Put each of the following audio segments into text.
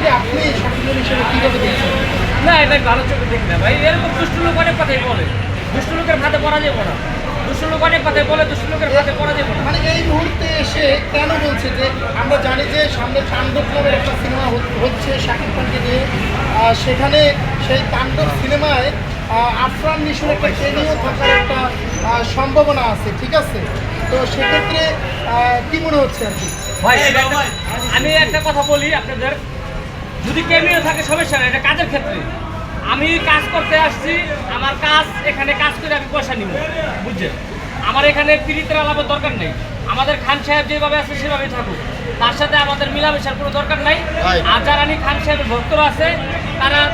বিষয়টি আপনি শাকিব খান হিসেবে কীভাবে দেখছেন? না, এটা ভালো চোখে দেখি না ভাই। এরকম দুষ্ট লোক অনেক কথাই বলে, দুষ্ট লোকের হাতে পড়া যাবে না। দুষ্ট লোক অনেক কথাই বলে, দুষ্ট লোকের হাতে পড়া যাবে না। মানে এই মুহূর্তে এসে কেন বলছে যে আমরা জানি যে সামনে তাণ্ডব নামের একটা সিনেমা হচ্ছে শাকিব খানকে নিয়ে, সেখানে সেই তাণ্ডব সিনেমায় আফরান নিশোর একটা কেনিও থাকার একটা সম্ভাবনা আছে, ঠিক আছে? তো সেক্ষেত্রে কি মনে হচ্ছে আর কি? ভাই আমি একটা কথা বলি আপনাদের, যদি কেমিও থাকে সমস্যা না, এটা কাজের ক্ষেত্রে। আমি কাজ করতে আসছি, আমার কাজ এখানে কাজ করে আমি পয়সা নিব, বুঝছেন? আমার এখানে পিরিতের আলাপের দরকার নেই। আমাদের খান সাহেব যেভাবে আছে সেভাবেই থাকুক, তার সাথে আমাদের মিলামেশার কোনো দরকার নাই। আর যারা খান সাহেবের ভক্তরা আছে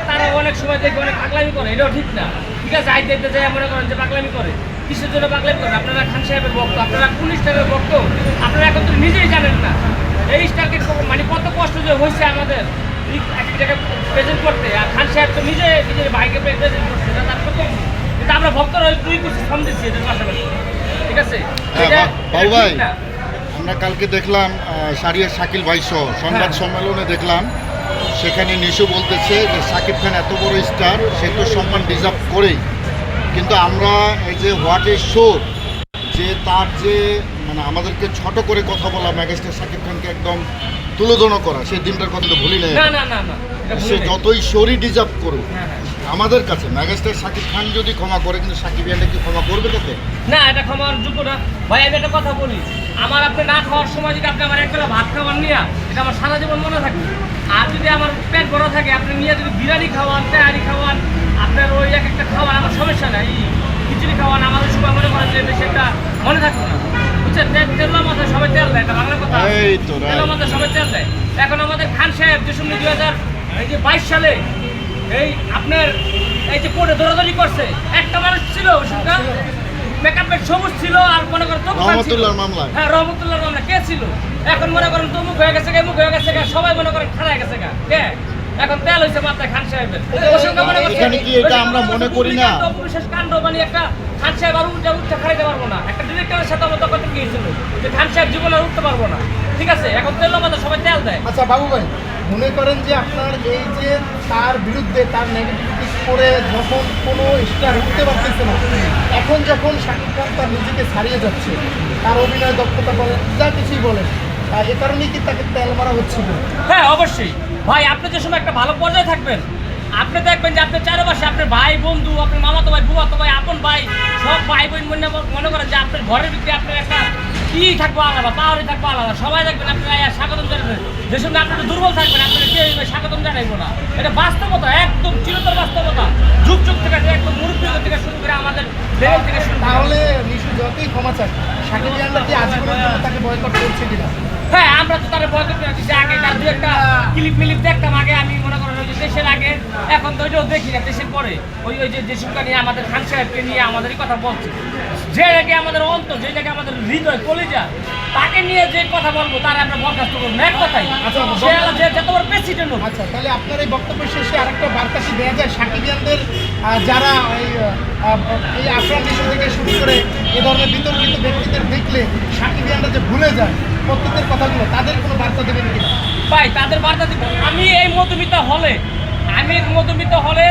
তারা অনেক সময় দেখে অনেক পাগলামি করে, এটাও ঠিক না। ঠিক আছে, আই দেখতে যাই মনে করেন যে পাগলামি করে, কিসের জন্য পাগলামি করেন? আপনারা খান সাহেবের ভক্ত, আপনারা কোন স্টারের ভক্ত আপনারা এখন তো নিজেই জানেন না। এই স্টারকে মানে কত কষ্ট যে হয়েছে আমাদের একটা জায়গায় প্রেজেন্ট করতে, আর খান সাহেব তো নিজের ভাইকে প্রেজেন্ট করছে, তার তো কিন্তু আমরা ভক্তরা দুই কিছু ফর্ম দিচ্ছি এদের পাশাপাশি, ঠিক আছে? বাবু ভাই, আমরা কালকে দেখলাম শাহরিয়ার শাকিল ভাই সহ সংবাদ সম্মেলনে দেখলাম, সেখানে নিশু বলতেছে যে শাকিব খান এত বড় স্টার, সে তো সম্মান ডিজার্ভ করেই, কিন্তু আমরা এই যে হোয়াট ইজ শো, যে তার যে মানে আমাদেরকে ছোট করে কথা বলা, মেগাস্টার শাকিব খানকে একদম তুলোধনা করা, সেই দিনটার কথা তো ভুলি নাই। সে যতই শরী ডিজার্ভ করুক আমাদের কাছে, মেগাস্টার শাকিব খান যদি ক্ষমা করে, কিন্তু শাকিব খানটা কি ক্ষমা করবে তাকে? না, এটা ক্ষমার যোগ্য না ভাই। আমি একটা কথা বলি, আমার আপনি না খাওয়ার সময় যদি আপনি আমার একবেলা ভাত খাওয়ান নিয়ে, এটা আমার সারা জীবন মনে থাকবে। আর যদি আমার পেট বড় থাকে, আপনি নিয়ে যদি বিরিয়ানি খাওয়ান, তেহারি খাওয়ান, আপনার ওই এক একটা খাওয়ান, আমার সমস্যা নাই। খিচুড়ি খাওয়ান, আমাদের সময় মনে করেন যে বেশি একটা মনে থাকবে না, বুঝছেন? তেলের মাথায় সবাই তেল দেয়, এটা বাংলা কথা। তেলের মাথায় সবাই তেল দেয়। এখন আমাদের খান সাহেব যে সময় 2022 সালে এই আপনার এই যে কোর্টে দৌড়াদৌড়ি করছে, একটা মানুষ ছিল মেকআপের সবুজ ছিল, আর মনে করেন রহমতুল্লাহর মামলা, হ্যাঁ রহমতুল্লাহর মামলা কে ছিল? এখন মনে করেন তমুক হয়ে গেছে, মুখ হয়ে গেছে, সবাই মনে করেন খাড়া গেছে কে? এখন তেল হয়েছে মাথায় খান সাহেবের। এখানে কি এটা আমরা মনে করি না? বিশেষ কাণ্ড মানে একটা খান সাহেব আর উঠতে খাইতে পারবো না, একটা ডিরেক্টরের সাথে আমার তখন গিয়েছিল যে খান সাহেব জীবনে আর উঠতে পারবো না, ঠিক আছে? এখন তেল মাথায় সবাই তেল দেয়। আচ্ছা বাবু ভাই, মনে করেন যে আপনার এই যে তার বিরুদ্ধে তার নেগেটিভিটি করে যখন কোনো স্টার উঠতে পারতেছে না, এখন যখন শাকিব খান তার নিজেকে ছাড়িয়ে যাচ্ছে, তার অভিনয় দক্ষতা বলেন, যা কিছুই বলেন, এ কারণেই কি তাকে তেল মারা হচ্ছিল? হ্যাঁ অবশ্যই ভাই, আপনি যে সময় একটা ভালো পর্যায়ে থাকবেন, আপনি দেখবেন যে আপনার চারপাশে আপনার ভাই বন্ধু, আপনার মামাতো ভাই, বুয়াতো ভাই, আপন ভাই, সব ভাই বোন মনে করেন যে আপনার ঘরের ভিতরে আপনার একটা কি থাকবো আলাদা, পাওয়ারই থাকবো আলাদা, সবাই দেখবেন আপনারা স্বাগতম জানাবেন। যে সময় আপনারা দুর্বল থাকবেন, আপনারা কেউ স্বাগতম জানাইবো না। এটা বাস্তবতা, একদম চিরতর বাস্তবতা, যুগ যুগ থেকে একদম মুরব্বী থেকে শুরু করে আমাদের লেভেল থেকে শুরু। তাহলে নিশু যতই ক্ষমা চায়, শাকিব খানরা কি আজীবন তাকে বয়কট করছে কিনা? হ্যাঁ, আমরা তো তারা বয়কট করে দিচ্ছি। আগে তার দু একটা ক্লিপ দেখতাম আগে, আমি মনে করেন ওই যে দেশের আগে, এখন তো ওইটাও দেখি না, দেশের পরে ওই যে দেশটা নিয়ে আমাদের খান সাহেবকে নিয়ে আমাদেরই কথা বলছে, যে জায়গায় আমাদের অন্তর, যে জায়গায় আমাদের হৃদয় কলিজা, তাকে নিয়ে যে কথা বলবো তার আমরা বরখাস্ত করবো না, এক কথাই। যে যত বড় প্রেসিডেন্ট হোক। আচ্ছা, তাহলে আপনার এই বক্তব্য শেষে আরেকটা বার্তা কি দেওয়া যায় শাকিব খানদের, যারা এই আফরান নিশো থেকে শুরু করে এ ধরনের বিতর্কিত ব্যক্তিদের দেখলে শাকিব খানরা যে ভুলে যায় প্রত্যেকের কথাগুলো, তাদের কোনো বার্তা দেবেন কিনা? ভাই তাদের বার্তা দিব, আমি এই মধুমিতা হলে